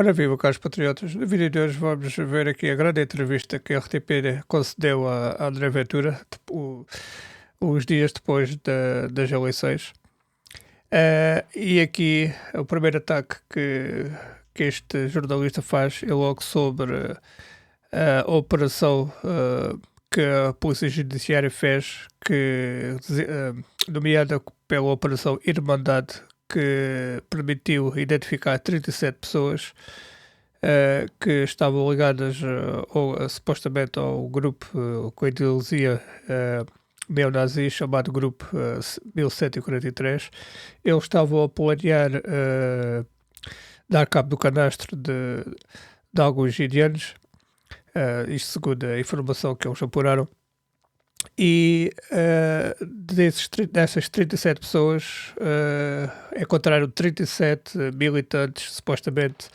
Ora viva, caros patriotas. No vídeo de hoje vamos ver aqui a grande entrevista que a RTP concedeu a André Ventura os dias depois das eleições. E aqui o primeiro ataque que este jornalista faz é logo sobre a operação que a Polícia Judiciária fez, nomeada pela Operação Irmandade, que permitiu identificar 37 pessoas que estavam ligadas supostamente ao grupo com ideologia neonazi chamado Grupo 1143. Eles estavam a planear dar cabo do cadastro de alguns indianos, isto segundo a informação que eles apuraram. E dessas 37 pessoas encontraram 37 militantes supostamente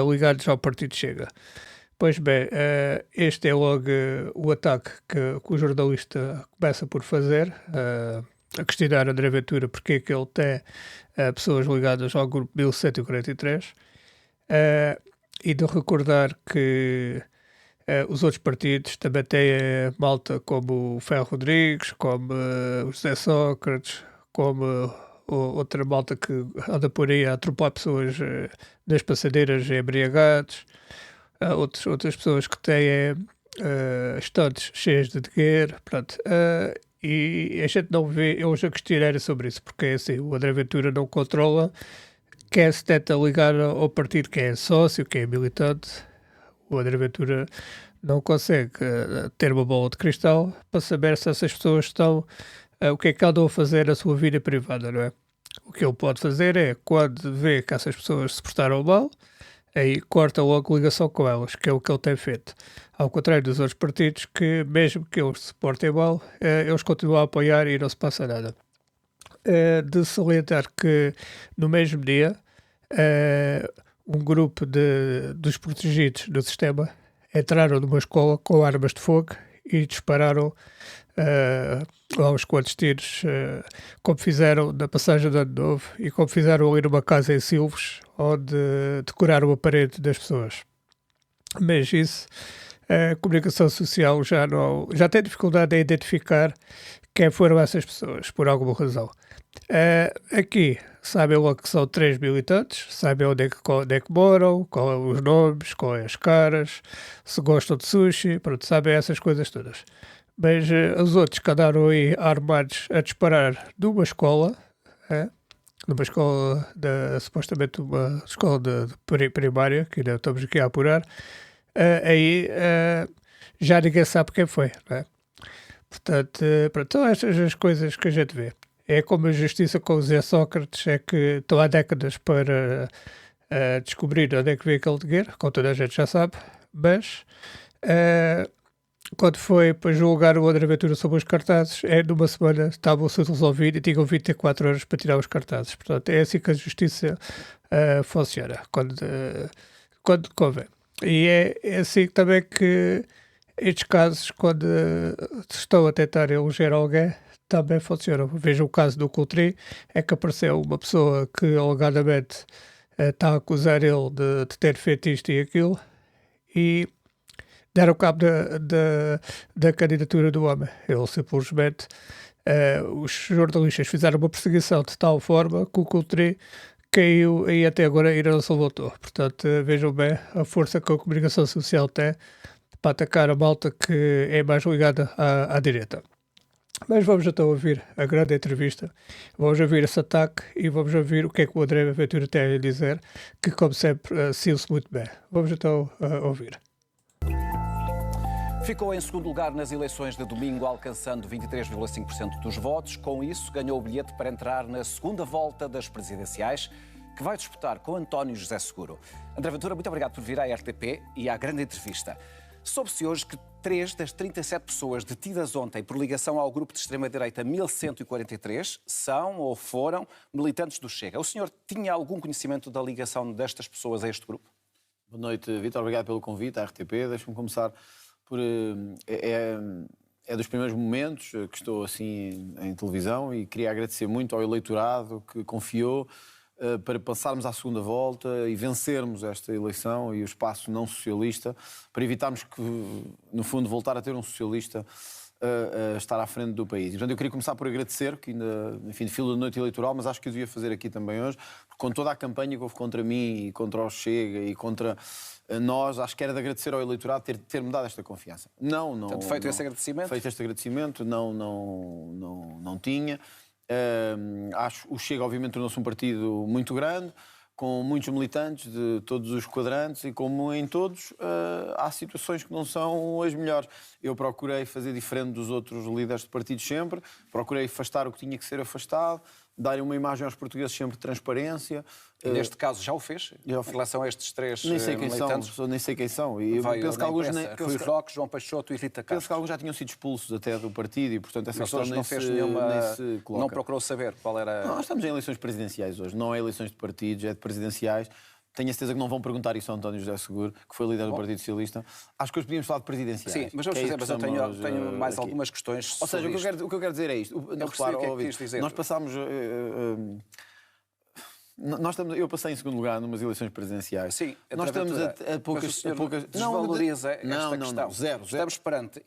ligados ao Partido Chega. Pois bem, este é logo o ataque que o jornalista começa por fazer, a questionar André Ventura porque é que ele tem pessoas ligadas ao grupo 1143, e de recordar que os outros partidos também têm malta como o Ferro Rodrigues, como o José Sócrates, como outra malta que anda por aí a atropelar pessoas nas passadeiras embriagados, outras pessoas que têm estantes cheias de dinheiro, pronto. E a gente não vê eles a questionar sobre isso, porque assim, o André Ventura não controla quem se tenta ligar ao partido, quem é sócio, quem é militante. O André Ventura não consegue ter uma bola de cristal para saber se essas pessoas estão, o que é que andam a fazer na sua vida privada, não é? O que ele pode fazer é, quando vê que essas pessoas se portaram mal, aí corta logo ligação com elas, que é o que ele tem feito. Ao contrário dos outros partidos, que mesmo que eles se portem mal, eles continuam a apoiar e não se passa nada. De salientar que no mesmo dia, um grupo dos protegidos do sistema entraram numa escola com armas de fogo e dispararam lá uns quantos tiros, como fizeram na passagem de Ano Novo e como fizeram ali numa casa em Silves, onde decoraram a parede das pessoas. Mas isso, a comunicação social já tem dificuldade em identificar quem foram essas pessoas, por alguma razão. Aqui sabem logo que são 3 militantes, sabem onde é que moram, qual é os nomes, qual é as caras, se gostam de sushi, pronto, sabem essas coisas todas. Mas os outros que andaram aí armados a disparar numa escola, supostamente uma escola de primária, que ainda estamos aqui a apurar, aí já ninguém sabe quem foi, não é? Portanto, pronto, são estas as coisas que a gente vê. É como a justiça com o Zé Sócrates, é que estão há décadas para descobrir onde é que veio aquele dinheiro, como toda a gente já sabe, mas quando foi para julgar o André Ventura sobre os cartazes, numa semana estavam-se a resolver e tinham 24 horas para tirar os cartazes. Portanto, é assim que a justiça funciona, quando convém. E é assim também que estes casos, quando estão a tentar eleger alguém, também funcionam. Veja o caso do Coutrinho, é que apareceu uma pessoa que alegadamente está a acusar ele de ter feito isto e aquilo, e deram cabo da candidatura do homem. Ele simplesmente, os jornalistas fizeram uma perseguição de tal forma que o Coutrinho caiu e até agora ainda não se levantou. Portanto, vejam bem a força que a comunicação social tem para atacar a malta que é mais ligada à direita. Mas vamos então ouvir a grande entrevista, vamos ouvir esse ataque e vamos ouvir o que é que o André Ventura tem a dizer, que como sempre saiu-se muito bem. Vamos então ouvir. Ficou em segundo lugar nas eleições de domingo, alcançando 23,5% dos votos. Com isso, ganhou o bilhete para entrar na segunda volta das presidenciais, que vai disputar com António José Seguro. André Ventura, muito obrigado por vir à RTP e à grande entrevista. Soube-se hoje que 3 das 37 pessoas detidas ontem por ligação ao grupo de extrema-direita 1143 são ou foram militantes do Chega. O senhor tinha algum conhecimento da ligação destas pessoas a este grupo? Boa noite, Vítor. Obrigado pelo convite à RTP. Deixa-me começar por... É dos primeiros momentos que estou assim em televisão e queria agradecer muito ao eleitorado que confiou para passarmos à segunda volta e vencermos esta eleição e o espaço não socialista, para evitarmos que, no fundo, voltar a ter um socialista a estar à frente do país. E, portanto, eu queria começar por agradecer, que ainda, enfim, de fila da noite eleitoral, mas acho que eu devia fazer aqui também hoje, porque com toda a campanha que houve contra mim e contra o Chega e contra nós, acho que era de agradecer ao eleitorado ter-me dado esta confiança. Portanto, feito esse agradecimento? Feito este agradecimento, não tinha. Acho que o Chega, obviamente, tornou-se um partido muito grande, com muitos militantes de todos os quadrantes e, como em todos, há situações que não são as melhores. Eu procurei fazer diferente dos outros líderes de partidos sempre, procurei afastar o que tinha que ser afastado, dar uma imagem aos portugueses sempre de transparência. E neste caso já o fez? Em relação a estes três militantes? Nem sei quem são. E penso que alguns Rui Roque, João Peixoto e Rita Castro. Penso que alguns já tinham sido expulsos até do partido e, portanto, essa questão não fez não procurou saber qual era... Nós estamos em eleições presidenciais hoje, não é eleições de partidos, é de presidenciais. Tenho a certeza que não vão perguntar isso a António José Seguro, que foi líder do Partido Socialista. Acho que hoje podíamos falar de presidenciais. Sim, mas vamos fazer, mas eu tenho mais algumas questões. Ou seja, o que eu quero dizer é isto. Nós passámos... Eu passei em segundo lugar numas eleições presidenciais. Sim, nós estamos a poucas... Desvaloriza esta questão. Zero. Estamos perante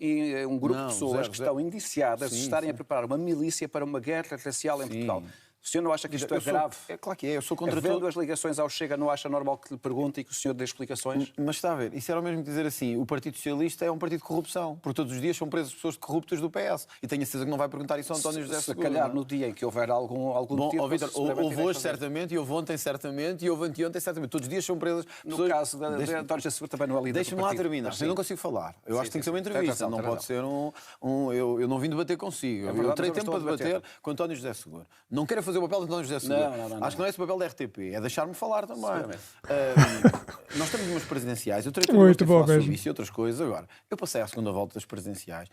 um grupo de pessoas que estão indiciadas de estarem a preparar uma milícia para uma guerra racial em Portugal. O senhor não acha que isto é grave? É claro que é, eu sou contra tudo. Vendo as ligações ao Chega, não acha normal que lhe pergunte e que o senhor dê explicações? Mas está a ver, isso era o mesmo que dizer assim, o Partido Socialista é um partido de corrupção, porque todos os dias são presas pessoas corruptas do PS. E tenho a certeza que não vai perguntar isso ao António José Seguro. Se calhar no dia em que houver algum Bom, motivo... Vítor, houve hoje certamente, e houve ontem certamente, e houve anteontem certamente. Todos os dias são presas pessoas... No caso de António José Seguro também não é líder do partido. Deixa-me lá terminar, eu não consigo falar. Eu acho que tem que ser uma entrevista, não pode ser eu não vim debater consigo. Eu terei tempo para debater com António José Seguro. Não quero fazer o papel de António José Seguro. Acho que não é esse o papel da RTP, é deixar-me falar também. Nós temos umas presidenciais, eu terei tempo para falar sobre isso e outras coisas. Agora, eu passei à segunda volta das presidenciais.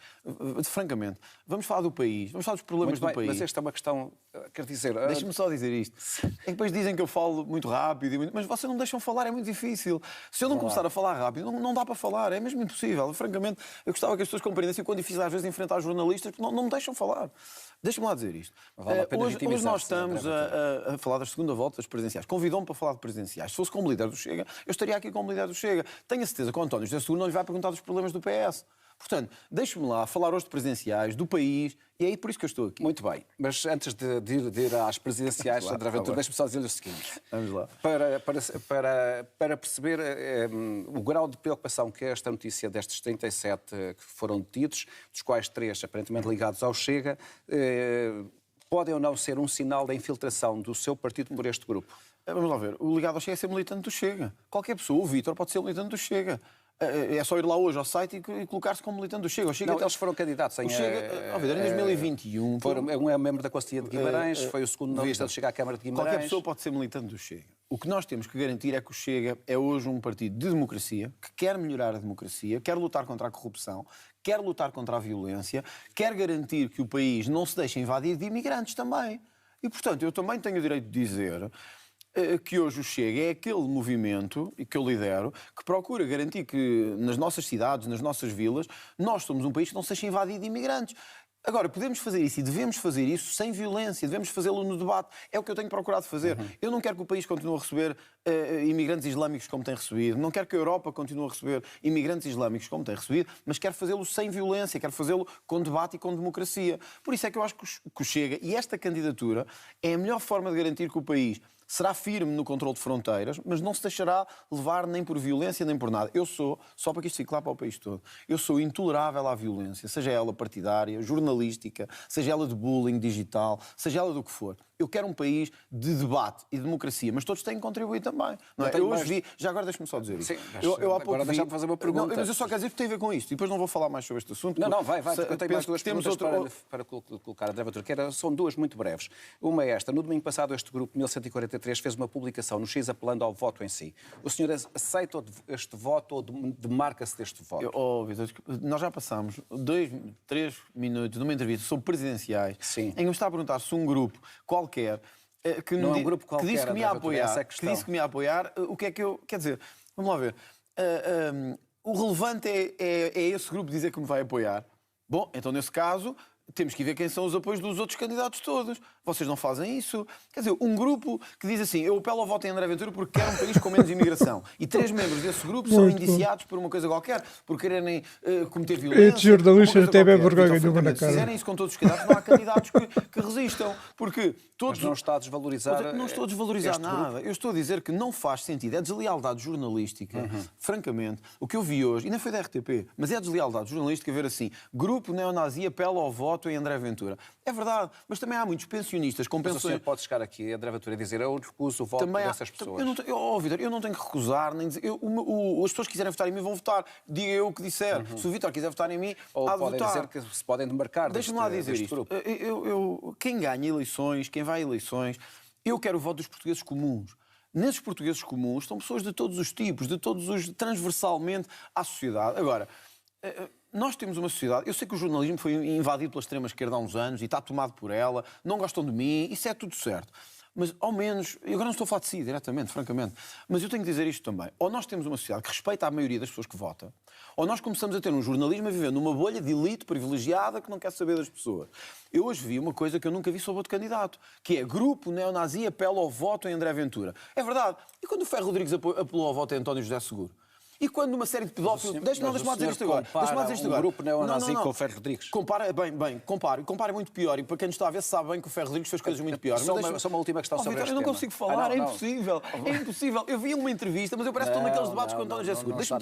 Francamente, vamos falar do país, vamos falar dos problemas do país. Mas esta é uma questão, quer dizer... Deixa-me só dizer isto. É que depois dizem que eu falo muito rápido, mas vocês não me deixam falar, é muito difícil. Se eu não começar a falar rápido, não dá para falar, é mesmo impossível. Francamente, eu gostava que as pessoas compreendessem o quão difícil às vezes enfrentar jornalistas, porque não me deixam falar. Deixa-me lá dizer isto. Hoje nós estamos a falar da segunda volta das presidenciais. Convidou-me para falar de presidenciais. Se fosse como líder do Chega, eu estaria aqui como líder do Chega. Tenho a certeza que o António José Seguro não lhe vai perguntar dos problemas do PS. Portanto, deixe-me lá falar hoje de presidenciais, do país, e é por isso que eu estou aqui. Muito bem, mas antes de ir às presidenciais, André Ventura, deixe-me só dizer-lhe o seguinte. Vamos lá. Para perceber o grau de preocupação que é esta notícia destes 37 que foram detidos, dos quais 3 aparentemente ligados ao Chega, podem ou não ser um sinal da infiltração do seu partido por este grupo? Vamos lá ver. O ligado ao Chega é ser militante do Chega. Qualquer pessoa, o Vítor, pode ser militante do Chega. É só ir lá hoje ao site e colocar-se como militante do Chega. O Chega não, eles foram candidatos em... em 2021... Um é membro da Conselhia de Guimarães, foi o segundo na lista de chegar à Câmara de Guimarães. Qualquer pessoa pode ser militante do Chega. O que nós temos que garantir é que o Chega é hoje um partido de democracia, que quer melhorar a democracia, quer lutar contra a corrupção, quer lutar contra a violência, quer garantir que o país não se deixe invadir de imigrantes também. E, portanto, eu também tenho o direito de dizer que hoje o Chega é aquele movimento que eu lidero que procura garantir que nas nossas cidades, nas nossas vilas, nós somos um país que não se deixe invadir de imigrantes. Agora, podemos fazer isso e devemos fazer isso sem violência, devemos fazê-lo no debate. É o que eu tenho procurado fazer. Eu não quero que o país continue a receber imigrantes islâmicos como tem recebido, não quero que a Europa continue a receber imigrantes islâmicos como tem recebido, mas quero fazê-lo sem violência, quero fazê-lo com debate e com democracia. Por isso é que eu acho que o Chega e esta candidatura é a melhor forma de garantir que o país será firme no controle de fronteiras, mas não se deixará levar nem por violência nem por nada. Eu sou, só para que isto fique claro para o país todo, eu sou intolerável à violência, seja ela partidária, jornalística, seja ela de bullying digital, seja ela do que for. Eu quero um país de debate e democracia, mas todos têm que contribuir também. Não é? Eu hoje vi... Já agora deixa-me só dizer isso. Sim, agora deixa-me fazer uma pergunta. Não, mas eu só quero dizer que tem a ver com isto. E depois não vou falar mais sobre este assunto. Não, vai, porque eu tenho mais duas perguntas para colocar. André Ventura, são duas muito breves. Uma é esta. No domingo passado, este grupo 1143 fez uma publicação no X apelando ao voto em si. O senhor aceita este voto ou demarca-se deste voto? Vitor, nós já passámos 2-3 minutos numa entrevista sobre presidenciais, em que me está a perguntar se um grupo qualquer que disse que me ia apoiar, o que é que eu... Quer dizer, vamos lá ver. O relevante é esse grupo dizer que me vai apoiar. Bom, então nesse caso, temos que ver quem são os apoios dos outros candidatos todos. Vocês não fazem isso. Quer dizer, um grupo que diz assim, eu apelo ao voto em André Ventura porque quer um país com menos imigração. E 3 membros desse grupo são indiciados por uma coisa qualquer, por quererem cometer violência. Estes jornalistas têm bem vergonha nenhuma na Se cara. fizerem isso com todos os candidatos, não há candidatos que resistam. Porque todos... Mas não está a desvalorizar... Não estou a desvalorizar nada. Eu estou a dizer que não faz sentido. É deslealdade jornalística. Francamente, o que eu vi hoje, e não foi da RTP, mas é deslealdade jornalística ver assim, grupo neonazi apela ao voto em André Ventura. É verdade, mas também há muitos pensionistas com Mas o pensões... senhor pode chegar aqui, André Ventura, e dizer eu recuso o voto dessas pessoas. Vitor, eu não tenho que recusar, nem dizer... as pessoas que quiserem votar em mim vão votar. Diga eu o que disser. Se o Vitor quiser votar em mim, Ou há de podem votar. dizer que se podem demarcar Deixa-me lá dizer deste isto. grupo. Quem ganha eleições, quem vai a eleições, eu quero o voto dos portugueses comuns. Nesses portugueses comuns estão pessoas de todos os tipos, transversalmente à sociedade. Agora, nós temos uma sociedade... Eu sei que o jornalismo foi invadido pela extrema-esquerda há uns anos e está tomado por ela, não gostam de mim, isso é tudo certo. Mas, ao menos, eu agora não estou a falar de si, diretamente, francamente, mas eu tenho que dizer isto também. Ou nós temos uma sociedade que respeita a maioria das pessoas que vota, ou nós começamos a ter um jornalismo a viver numa bolha de elite privilegiada que não quer saber das pessoas. Eu hoje vi uma coisa que eu nunca vi sobre outro candidato, que é grupo neonazi apela ao voto em André Ventura. É verdade. E quando o Ferro Rodrigues apelou ao voto em António José Seguro? E quando uma série de pedófilos... Deixa-me lá dizer isto agora. Um grupo neonazi com o Ferro Rodrigues. Compara é muito pior. E para quem nos está a ver sabe bem que o Ferro Rodrigues fez coisas muito piores. Só uma última questão sobre Vitor, este eu não tema. consigo falar, é impossível. É impossível. Eu vi uma entrevista, mas eu parece que estou naqueles debates com o António José Seguro. Deixa-me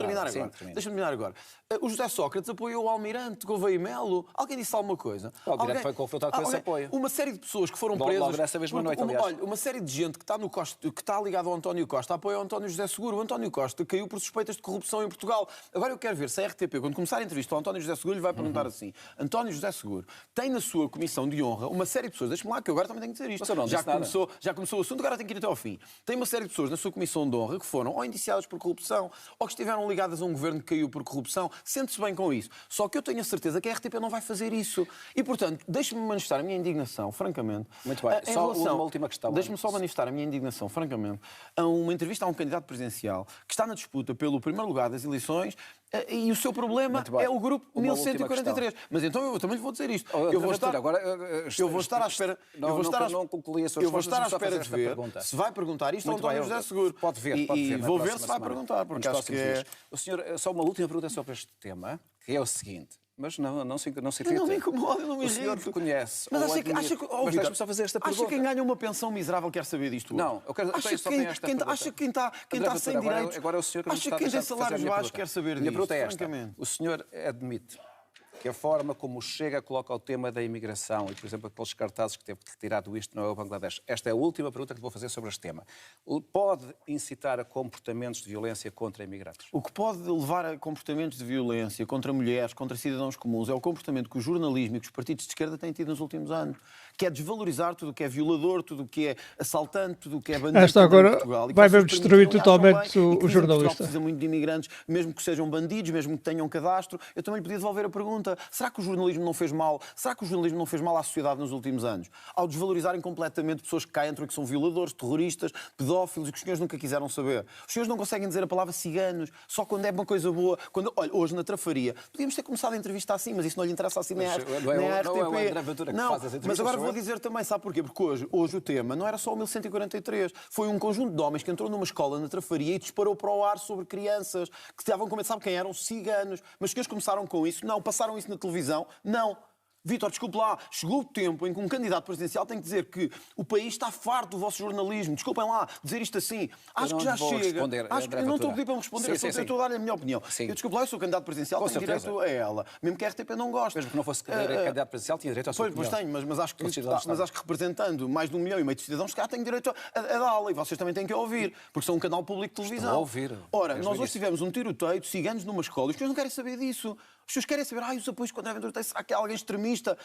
terminar agora. O José Sócrates apoiou o Almirante Gouveia e Melo. Alguém disse alguma coisa? O Almirante foi confrontado com esse apoio. Uma série de pessoas que foram presas... Logo nessa mesma noite, aliás. Olha, uma série de gente que está ligado ao António Costa apoia o António José Seguro. O António Costa caiu por suspeitas de corrupção em Portugal. Agora eu quero ver se a RTP, quando começar a entrevista ao António José Seguro, lhe vai perguntar assim: António José Seguro tem na sua comissão de honra uma série de pessoas, deixe-me lá que eu agora também tenho que dizer isto. Já começou o assunto, agora tenho que ir até ao fim. Tem uma série de pessoas na sua comissão de honra que foram ou indiciadas por corrupção ou que estiveram ligadas a um governo que caiu por corrupção. Sente-se bem com isso. Só que eu tenho a certeza que a RTP não vai fazer isso. E, portanto, deixe-me manifestar a minha indignação, francamente. Muito bem. Só uma última questão. Deixe-me só manifestar a minha indignação, francamente, a uma entrevista a um candidato presidencial que está na disputa pelo primeiro lugar das eleições. E o seu problema é o grupo 1143. Mas então eu também lhe vou dizer isto. Eu vou estar à espera. Eu vou estar à espera de ver se vai perguntar isto ao António José Seguro. Pode ver. E vou ver se vai perguntar, porque acho que é... O senhor, só uma última pergunta sobre este tema, que é o seguinte. Mas não se irrita. Eu não me incomodo, eu não me irrito. O senhor reconhece. Mas acha que... Mas deixe-me só fazer esta pergunta. Acha que quem ganha uma pensão miserável quer saber disto? Não, eu quero acha só tenho esta pergunta. Acha que quem está sem direitos... Agora é o senhor que acha que quem tem salários baixos quer saber disto? Minha pergunta é esta. O senhor admite que a forma como o Chega coloca o tema da imigração e, por exemplo, aqueles cartazes que teve que retirar do Isto Não é o Bangladesh, esta é a última pergunta que vou fazer sobre este tema, pode incitar a comportamentos de violência contra imigrantes? O que pode levar a comportamentos de violência contra mulheres, contra cidadãos comuns, é o comportamento que o jornalismo e que os partidos de esquerda têm tido nos últimos anos, que é desvalorizar tudo o que é violador, tudo o que é assaltante, tudo o que é bandido. Esta agora vai mesmo destruir totalmente o jornalista. Portugal precisa muito de imigrantes, mesmo que sejam bandidos, mesmo que tenham cadastro. Eu também lhe podia devolver a pergunta. Será que o jornalismo não fez mal? Será que o jornalismo não fez mal à sociedade nos últimos anos? Ao desvalorizarem completamente pessoas que cá entram e que são violadores, terroristas, pedófilos e que os senhores nunca quiseram saber. Os senhores não conseguem dizer a palavra ciganos, só quando é uma coisa boa. Olha, hoje na Trafaria, podíamos ter começado a entrevista assim, mas isso não lhe interessa assim nem à RTP. Não, mas agora vou dizer também, sabe porquê? Porque hoje o tema não era só o 1143. Foi um conjunto de homens que entrou numa escola na Trafaria e disparou para o ar sobre crianças que estavam com medo, sabe quem eram? Ciganos. Mas os senhores começaram com isso? Não. Passaram isso na televisão? Não. Vítor, desculpe lá, chegou o tempo em que um candidato presidencial tem que dizer que o país está farto do vosso jornalismo. Desculpem lá, dizer isto assim. Acho que já chega. Eu não estou a pedir para me responder, eu estou a dar a minha opinião. Eu, desculpe lá, eu sou candidato presidencial, tenho direito a ela. Mesmo que a RTP não goste. Mesmo que não fosse candidato presidencial, tinha direito à sua opinião. Pois tenho, mas acho que representando mais de 1,5 milhão de cidadãos, se calhar tenho direito a dá-la. E vocês também têm que ouvir, porque são um canal público de televisão. Estou a ouvir. Ora, nós hoje tivemos um tiroteio de ciganos numa escola e os senhores não querem saber disso. Os senhores querem saber, os apoios que o André Ventura tem, será que é alguém extremista?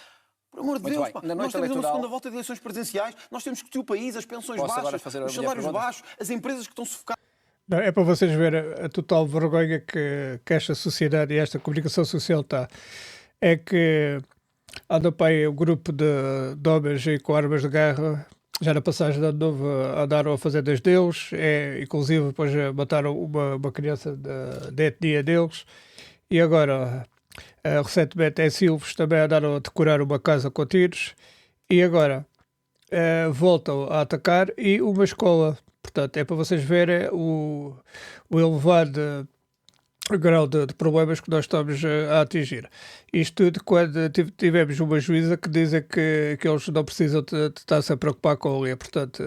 Por amor de Deus, nós temos uma segunda volta de eleições presidenciais, nós temos que discutir o país, as pensões baixas, os salários baixos, as empresas que estão sufocadas. Não, é para vocês verem a total vergonha que esta sociedade e esta comunicação social está. É que anda para aí o grupo de homens com armas de guerra, já na passagem de ano novo andaram a fazer das deles, inclusive depois mataram uma criança da etnia deles, e agora Recentemente em Silves também andaram a decorar uma casa com tiros e agora voltam a atacar e uma escola. Portanto, é para vocês verem o elevado grau de problemas que nós estamos a atingir. Isto tudo quando tivemos uma juíza que dizem que eles não precisam de estar-se a preocupar com a lei. Portanto,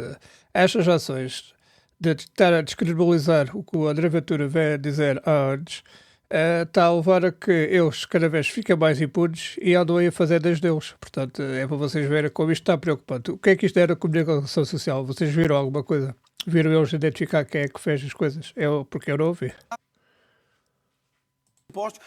estas ações de estar a descredibilizar o que o André Ventura vem a dizer há anos está a levar a que eles cada vez fiquem mais impunes e andam aí a fazer das deles. Portanto, é para vocês verem como isto está preocupante. O que é que isto era comunicação social? Vocês viram alguma coisa? Viram eles identificar quem é que fez as coisas? Porque eu não ouvi.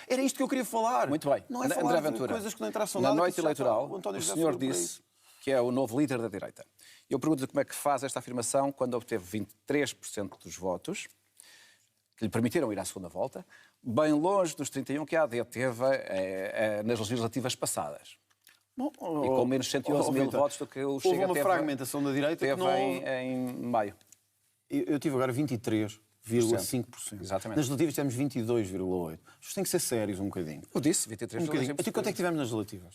Era isto que eu queria falar. Muito bem. Não é falar André Ventura, de coisas que não interessam na nada. noite eleitoral, o José senhor Seguro por aí. disse que é o novo líder da direita. Eu pergunto-lhe como é que faz esta afirmação quando obteve 23% dos votos que lhe permitiram ir à segunda volta, bem longe dos 31% que a AD teve nas legislativas passadas. Bom, E com menos 111 mil Vitor, votos do que o Chega houve uma teve, fragmentação da direita que teve não houve. em maio. Eu tive agora 23,5%. Exatamente. Nas legislativas tivemos 22,8%. Isto tem que ser sérios um bocadinho. Eu disse 23%. Um bocadinho. Até quanto é que tivemos nas legislativas?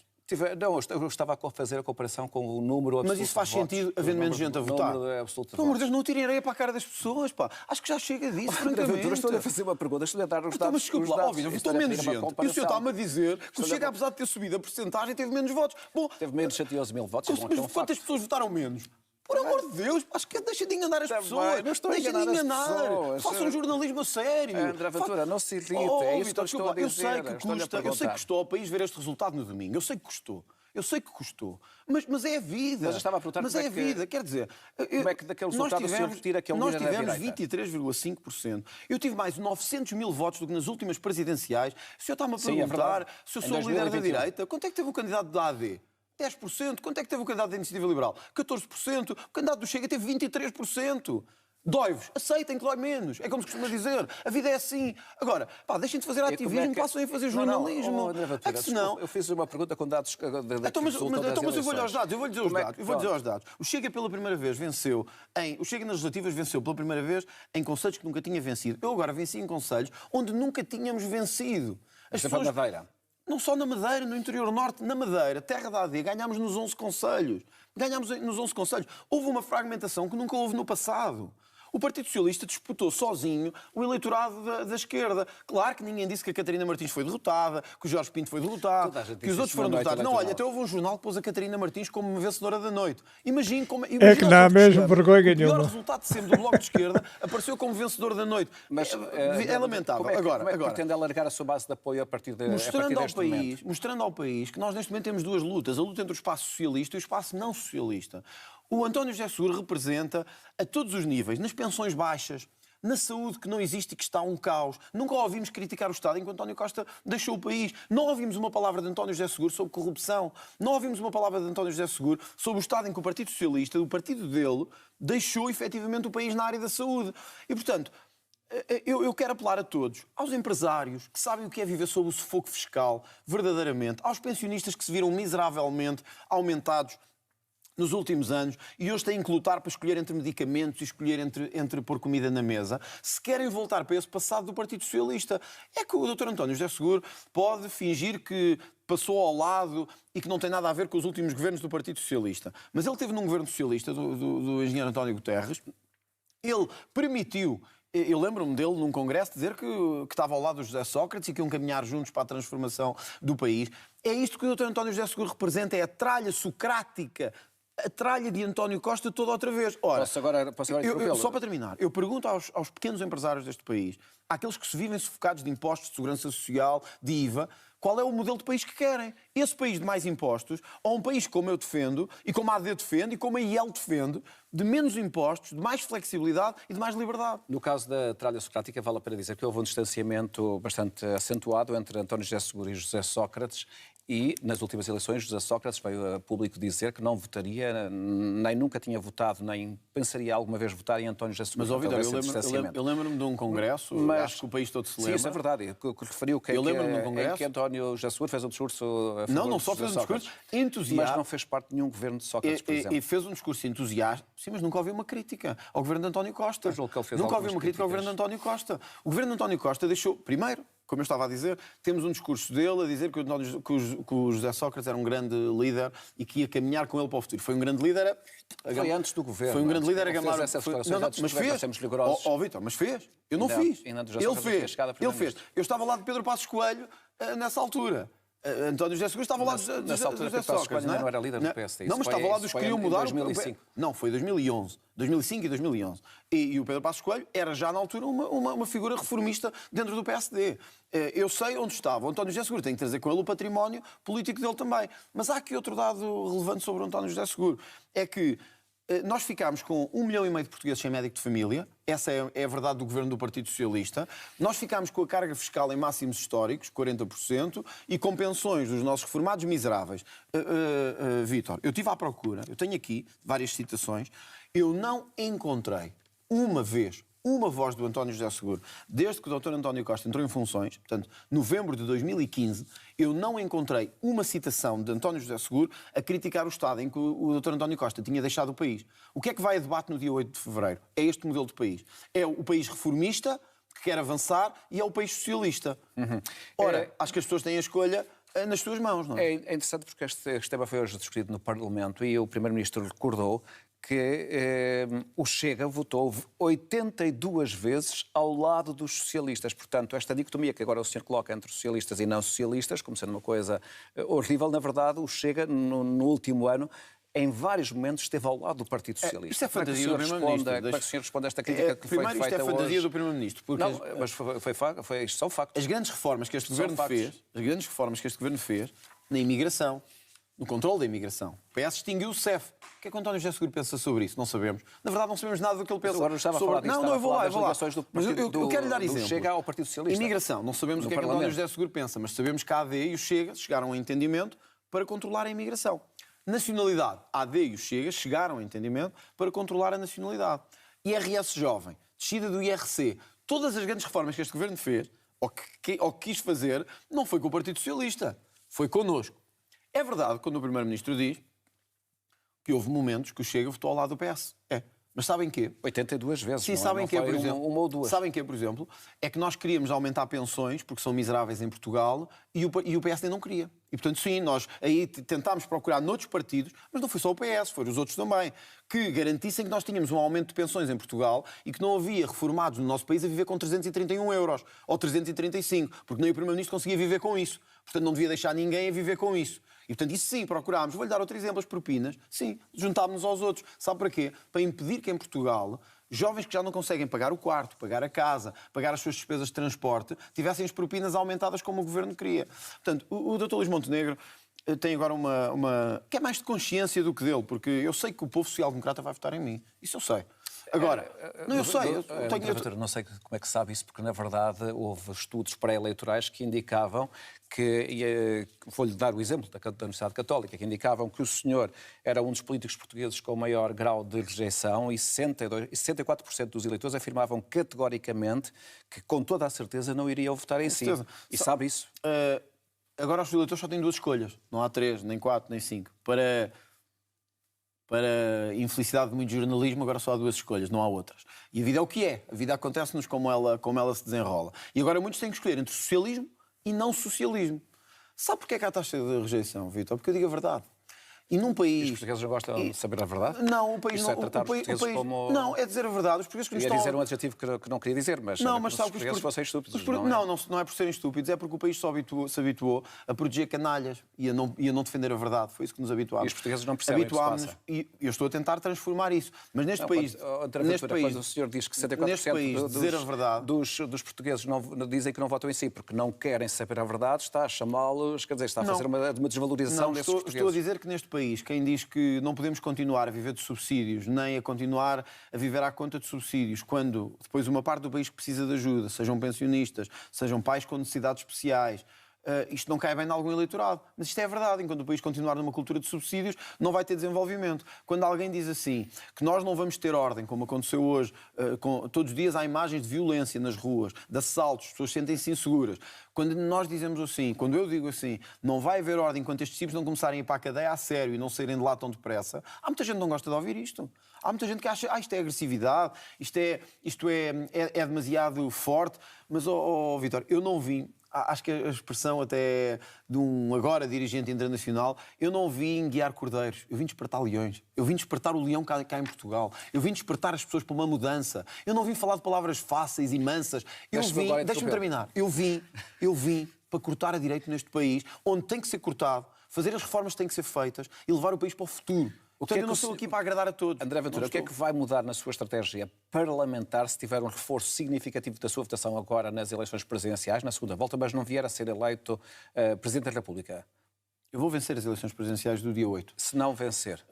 Não, eu estava a fazer a comparação com o número absoluto. Mas isso faz de votos, sentido o havendo menos número- gente a votar? O número absoluto de Pelo amor de votos. Deus, não tirem areia para a cara das pessoas, pá. Acho que já chega disso, André francamente. Ventura, estou-lhe a fazer uma pergunta, estou-lhe a dar os Então, dados. mas desculpe os lá, dados. óbvio, Estou estou a menos pedir uma gente. E o comparação. senhor está-me a dizer que o Estou a- Chega, apesar de ter subido a porcentagem, teve menos votos. Bom, Teve menos 111 mil votos. mas é um facto. quantas pessoas votaram menos? Por amor de Deus, acho que deixa de enganar as Também, pessoas. não estou a Deixa de enganar as enganar. pessoas. Faça um jornalismo a sério. André Ventura, não se irrite, Oh, é isso que eu Vitor, estou a desculpa, dizer. Eu sei que Estou-lhe a custa, eu sei perguntar. que custou ao país ver este resultado no domingo. Eu sei que custou. Eu sei que custou. Mas é a vida. Mas eu estava a perguntar Mas como é é a que- vida. Quer dizer, como é que daquele resultado o senhor retira que é o nós líder da tivemos direita? 23,5%. Eu tive mais 900 mil votos do que nas últimas presidenciais. O senhor está-me a Sim, é perguntar verdade. se eu Em sou o líder da 2021. direita. Quanto é que teve o candidato da AD? 10%. Quanto é que teve o candidato da Iniciativa Liberal? 14%. O candidato do Chega teve 23%. Dói-vos, aceitem que dói menos. É como se costuma dizer. A vida é assim. Agora, pá, deixem de fazer ativismo, passem a fazer jornalismo. Não, André Ventura, É que senão... desculpe, eu fiz uma pergunta com dados Então, mas eu vou-lhe aos dados, eu vou-lhe dizer os dados. Eu vou dizer aos dados. O Chega pela primeira vez venceu o Chega nas legislativas venceu pela primeira vez em concelhos que nunca tinha vencido. Eu agora venci em concelhos onde nunca tínhamos vencido. As Por exemplo, a Madeira. Não só na Madeira, no interior norte, na Madeira, terra da AD, ganhámos nos 11 concelhos. Ganhámos nos 11 concelhos. Houve uma fragmentação que nunca houve no passado. O Partido Socialista disputou sozinho o eleitorado da esquerda. Claro que ninguém disse que a Catarina Martins foi derrotada, que o Jorge Pinto foi derrotado, Toda a gente que os disse outros isso foram na noite derrotados. Não, olha, eleitoral. até houve um jornal que pôs a Catarina Martins como uma vencedora da noite. Imagina como... É que não há mesmo vergonha O pior nenhuma. resultado de sempre do Bloco de Esquerda apareceu como vencedor da noite. Mas, é lamentável. Como é que, Agora, como é que agora. pretende alargar a sua base de apoio a partir deste momento? Mostrando ao país que nós neste momento temos duas lutas, a luta entre o espaço socialista e o espaço não socialista. O António José Seguro representa a todos os níveis, nas pensões baixas, na saúde que não existe e que está um caos. Nunca ouvimos criticar o Estado enquanto António Costa deixou o país. Não ouvimos uma palavra de António José Seguro sobre corrupção. Não ouvimos uma palavra de António José Seguro sobre o Estado em que o Partido Socialista, o partido dele, deixou efetivamente o país na área da saúde. E, portanto, eu quero apelar a todos, aos empresários que sabem o que é viver sob o sufoco fiscal, verdadeiramente, aos pensionistas que se viram miseravelmente aumentados nos últimos anos e hoje têm que lutar para escolher entre medicamentos e escolher entre pôr comida na mesa. Se querem voltar para esse passado do Partido Socialista, é que o Dr. António José Seguro pode fingir que passou ao lado e que não tem nada a ver com os últimos governos do Partido Socialista. Mas ele teve num governo socialista, do engenheiro António Guterres, ele permitiu... Eu lembro-me dele num congresso dizer que estava ao lado do José Sócrates e que iam caminhar juntos para a transformação do país. É isto que o Dr. António José Seguro representa, é a tralha socrática, a tralha de António Costa toda outra vez. Ora, Posso agora só para terminar, eu pergunto aos pequenos empresários deste país, àqueles que se vivem sufocados de impostos, de segurança social, de IVA, qual é o modelo de país que querem? Esse país de mais impostos, ou um país como eu defendo, e como a AD defende, e como a IEL defende, de menos impostos, de mais flexibilidade e de mais liberdade. No caso da tralha socrática, vale a pena dizer que houve um distanciamento bastante acentuado entre António José Seguro e José Sócrates e, nas últimas eleições, José Sócrates veio a público dizer que não votaria, nem nunca tinha votado, nem pensaria alguma vez votar em António José Seguro. Mas, ó, Vitor, eu lembro-me de um congresso, acho que o país todo se lembra. Sim, isso é verdade. Que referiu que, eu lembro-me de um congresso em que António José Seguro fez um discurso a favor não só de fez José um discurso Sócrates, entusiasta. mas não fez parte de nenhum governo de Sócrates, por exemplo. E fez um discurso entusiasta, sim, mas nunca ouviu uma crítica ao governo de António Costa. Eu julgo que ele fez Nunca ouviu algumas uma crítica ao governo de António Costa. O governo de António Costa deixou, primeiro, como eu estava a dizer, temos um discurso dele a dizer que o José Sócrates era um grande líder e que ia caminhar com ele para o futuro. Foi um grande líder... Foi antes do governo. Foi um grande líder a gamar... Mas fez. Vítor, mas fez. Eu não fiz. Ele fez. Eu estava lá de Pedro Passos Coelho nessa altura. António José Seguro estava lá de José Sócrates, não era líder do PSD. Não, mas estava lá dos que queriam mudar... 2005. Não, foi 2011. 2005 e 2011. E o Pedro Passos Coelho era já na altura uma figura reformista dentro do PSD. Eu sei onde estava. O António José Seguro tem que trazer com ele o património político dele também. Mas há aqui outro dado relevante sobre o António José Seguro. É que nós ficámos com 1,5 milhão de portugueses sem médico de família. Essa é a verdade do governo do Partido Socialista. Nós ficámos com a carga fiscal em máximos históricos, 40%, e com pensões dos nossos reformados miseráveis. Vítor, eu estive à procura, eu tenho aqui várias citações, eu não encontrei uma voz do António José Seguro, desde que o Dr. António Costa entrou em funções, portanto, novembro de 2015, eu não encontrei uma citação de António José Seguro a criticar o estado em que o Dr. António Costa tinha deixado o país. O que é que vai a debate no dia 8 de fevereiro? É este modelo de país. É o país reformista, que quer avançar, e é o país socialista. Ora, acho que as pessoas têm a escolha nas suas mãos, não é? É interessante porque este tema foi hoje discutido no Parlamento e o Primeiro-Ministro recordou que o Chega votou 82 vezes ao lado dos socialistas. Portanto, esta dicotomia que agora o senhor coloca entre socialistas e não socialistas, como sendo uma coisa horrível, na verdade, o Chega, no último ano, em vários momentos esteve ao lado do Partido Socialista. Isto é fantasia do Primeiro-Ministro. Como é que o senhor responde a esta crítica que foi feita hoje? Isto é fantasia do Primeiro-Ministro. Não, mas isto são factos. As grandes reformas que este governo fez na imigração, no controle da imigração. O PS extinguiu o CEF. O que é que o António José Seguro pensa sobre isso? Não sabemos. Na verdade, não sabemos nada do que ele pensa. Agora não estava a falar disso. Não, eu vou lá. Mas eu quero lhe dar exemplo. Chega ao Partido Socialista. Imigração. Não sabemos o que é que o António José Seguro pensa, mas sabemos que a AD e o Chega chegaram a entendimento para controlar a imigração. Nacionalidade. A AD e o Chega chegaram a entendimento para controlar a nacionalidade. IRS jovem. Descida do IRC. Todas as grandes reformas que este governo fez, ou que quis fazer, não foi com o Partido Socialista. Foi connosco. É verdade, quando o Primeiro-Ministro diz que houve momentos que o Chega votou ao lado do PS. Mas sabem quê? 82 vezes. Sim, não sabem não quê, por foi exemplo? Uma ou duas. Sabem quê, por exemplo? É que nós queríamos aumentar pensões, porque são miseráveis em Portugal, e o PSD não queria. E, portanto, sim, nós aí tentámos procurar noutros partidos, mas não foi só o PS, foram os outros também, que garantissem que nós tínhamos um aumento de pensões em Portugal e que não havia reformados no nosso país a viver com 331 euros ou 335, porque nem o Primeiro-Ministro conseguia viver com isso. Portanto, não devia deixar ninguém a viver com isso. E, portanto, isso sim, procurámos. Vou-lhe dar outro exemplo, as propinas. Sim, juntámos-nos aos outros. Sabe para quê? Para impedir que em Portugal jovens que já não conseguem pagar o quarto, pagar a casa, pagar as suas despesas de transporte, tivessem as propinas aumentadas como o governo queria. Portanto, o Dr. Luís Montenegro tem agora uma... que é mais de consciência do que dele, porque eu sei que o povo social-democrata vai votar em mim. Isso eu sei. Agora, eu sei. Não sei como é que sabe isso, porque na verdade houve estudos pré-eleitorais que indicavam que, vou-lhe dar o exemplo da Universidade Católica, que indicavam que o senhor era um dos políticos portugueses com o maior grau de rejeição e 64% dos eleitores afirmavam categoricamente que com toda a certeza não iriam votar em si. E sabe isso? Agora os eleitores só têm duas escolhas. Não há 3, nem 4, nem 5. Para infelicidade de muito jornalismo, agora só há duas escolhas, não há outras. E a vida é o que é. A vida acontece-nos como ela se desenrola. E agora muitos têm que escolher entre socialismo e não socialismo. Sabe porquê é que há taxa de rejeição, Vítor? Porque eu digo a verdade. E num país... Os portugueses não gostam de saber a verdade? Não, o país Isso não... é tratar os portugueses como... Não, é dizer a verdade. Os portugueses que nos estão... dizer um adjetivo que não queria dizer, mas não, mas os sabe portugueses fossem estúpidos. Não é por serem estúpidos, é porque o país se habituou a proteger canalhas e a não defender a verdade. Foi isso que nos habituámos. E os portugueses não percebem o que se passa. E eu estou a tentar transformar isso. Mas neste país... Quando o senhor diz que 64% dos portugueses dizem que não votam em si porque não querem saber a verdade, está a chamá-los, quer dizer, está a fazer uma desvalorização desses portugueses. Estou a dizer que neste país, quem diz que não podemos continuar a viver de subsídios, nem a continuar a viver à conta de subsídios, quando depois uma parte do país que precisa de ajuda, sejam pensionistas, sejam pais com necessidades especiais, isto não cai bem em algum eleitorado. Mas isto é verdade. Enquanto o país continuar numa cultura de subsídios, não vai ter desenvolvimento. Quando alguém diz assim, que nós não vamos ter ordem, como aconteceu hoje, todos os dias há imagens de violência nas ruas, de assaltos, as pessoas sentem-se inseguras. Quando nós dizemos assim, quando eu digo assim, não vai haver ordem enquanto estes tipos não começarem a ir para a cadeia a sério e não saírem de lá tão depressa, há muita gente que não gosta de ouvir isto. Há muita gente que acha, isto é agressividade, isto é demasiado forte. Mas, Vítor, eu não vim, acho que a expressão até de um agora dirigente internacional, eu não vim guiar cordeiros, eu vim despertar leões. Eu vim despertar o leão cá em Portugal. Eu vim despertar as pessoas para uma mudança. Eu não vim falar de palavras fáceis e mansas. Deixa-me terminar. Eu vim para cortar a direito neste país, onde tem que ser cortado, fazer as reformas que têm que ser feitas e levar o país para o futuro. Portanto, eu não estou aqui para agradar a todos. André Ventura, o que é que vai mudar na sua estratégia parlamentar se tiver um reforço significativo da sua votação agora nas eleições presidenciais, na segunda volta, mas não vier a ser eleito Presidente da República? Eu vou vencer as eleições presidenciais do dia 8. Se não vencer?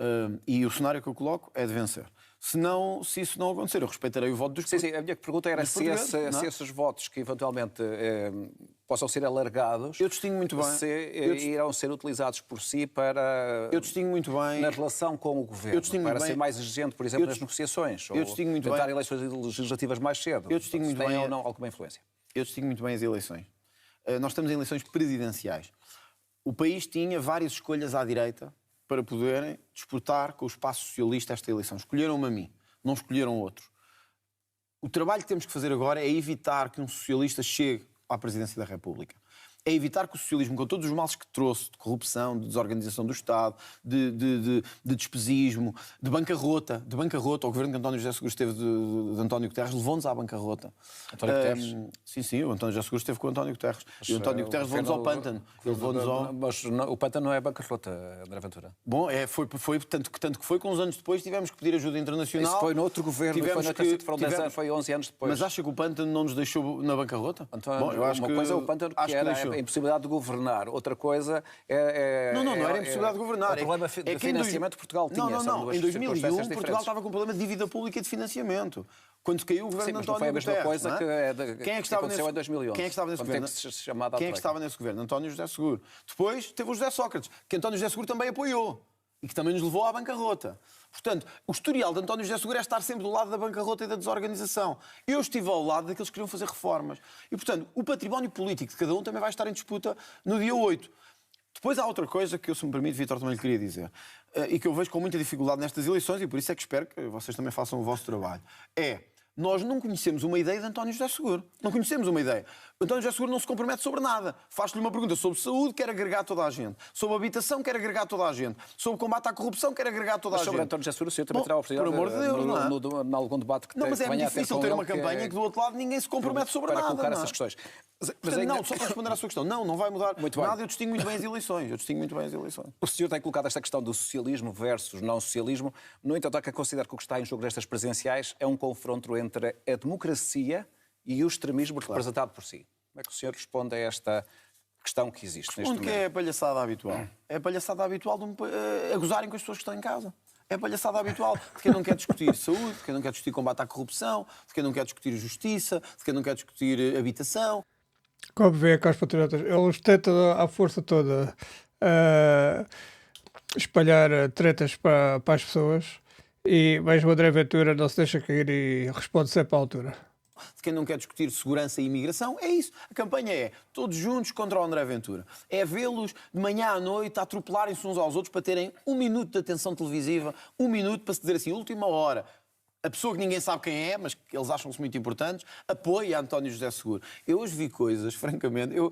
E o cenário que eu coloco é de vencer. Se isso não acontecer, eu respeitarei o voto dos portugueses. Sim, a minha pergunta era se esses votos que eventualmente possam ser alargados, eu distingo muito bem. Irão ser utilizados por si para... Eu distingo muito bem. Na relação com o governo, para ser mais exigente, por exemplo, nas negociações. Eu distingo muito tentar bem. Eleições legislativas mais cedo. Eu distingo muito bem. Tem ou não alguma influência? Eu distingo muito bem as eleições. Nós estamos em eleições presidenciais. O país tinha várias escolhas à direita para poderem disputar com o espaço socialista esta eleição. Escolheram-me a mim, não escolheram outros. O trabalho que temos que fazer agora é evitar que um socialista chegue à presidência da República. É evitar que o socialismo, com todos os males que trouxe, de corrupção, de desorganização do Estado, de despesismo, de bancarrota, o governo que António José Seguro esteve de António Guterres levou-nos à bancarrota. António Guterres? Sim, o António José Seguro esteve com o António Guterres. E o António Guterres levou-nos ao pântano. Mas o pântano não é bancarrota, André Ventura. Bom, foi tanto que foi que uns anos depois tivemos que pedir ajuda internacional. Isso foi no outro governo, foram 10 anos, foi 11 anos depois. Mas acha que o pântano não nos deixou na bancarrota? Bom, eu acho uma coisa é o pântano que era a impossibilidade de governar, outra coisa é... Não era a impossibilidade de governar. O problema de financiamento que Portugal tinha. Não. Em 2001, Portugal estava com um problema de dívida pública e de financiamento. Quando caiu o governo de António Guterres. Sim, mas não foi a mesma coisa que aconteceu em 2011. Quem é que estava nesse governo? Quem é que estava nesse governo? António José Seguro. Depois teve o José Sócrates, que António José Seguro também apoiou e que também nos levou à bancarrota. Portanto, o historial de António José Seguro é estar sempre do lado da bancarrota e da desorganização. Eu estive ao lado daqueles que queriam fazer reformas. E, portanto, o património político de cada um também vai estar em disputa no dia 8. Depois há outra coisa que eu, se me permite, Vítor, também lhe queria dizer, e que eu vejo com muita dificuldade nestas eleições, e por isso é que espero que vocês também façam o vosso trabalho. Nós não conhecemos uma ideia de António José Seguro. Não conhecemos uma ideia. António José Seguro não se compromete sobre nada. Faz-lhe uma pergunta sobre saúde, quer agregar toda a gente. Sobre habitação, quer agregar toda a gente. Sobre combate à corrupção, quer agregar toda a gente. Sobre António José Seguro, o senhor também terá a oportunidade, por amor de Deus, em algum debate que tenha. Não, mas é muito difícil ter uma campanha que do outro lado ninguém se compromete sobre nada. Para colocar essas questões. Não, só para responder à sua questão. Não vai mudar muito nada. Bem. Eu distingo muito bem as eleições. O senhor tem colocado esta questão do socialismo versus não socialismo. No entanto, há que considerar que o que está em jogo nestas presidenciais é um confronto entre a democracia e o extremismo representado por si. Como é que o senhor responde a esta questão que existe neste momento? Que é a palhaçada habitual. É a palhaçada habitual a gozarem com as pessoas que estão em casa. É a palhaçada habitual de quem não quer discutir saúde, de quem não quer discutir combate à corrupção, de quem não quer discutir justiça, de quem não quer discutir habitação. Como vê, Carlos Patriotas, eles tentam à força toda espalhar tretas para as pessoas, mas o André Ventura não se deixa cair e responde sempre à altura. De quem não quer discutir segurança e imigração, é isso. A campanha é todos juntos contra o André Ventura. É vê-los de manhã à noite a atropelarem-se uns aos outros para terem 1 minuto de atenção televisiva, 1 minuto para se dizer assim, última hora. A pessoa que ninguém sabe quem é, mas que eles acham-se muito importantes, apoia António José Seguro. Eu hoje vi coisas, francamente, eu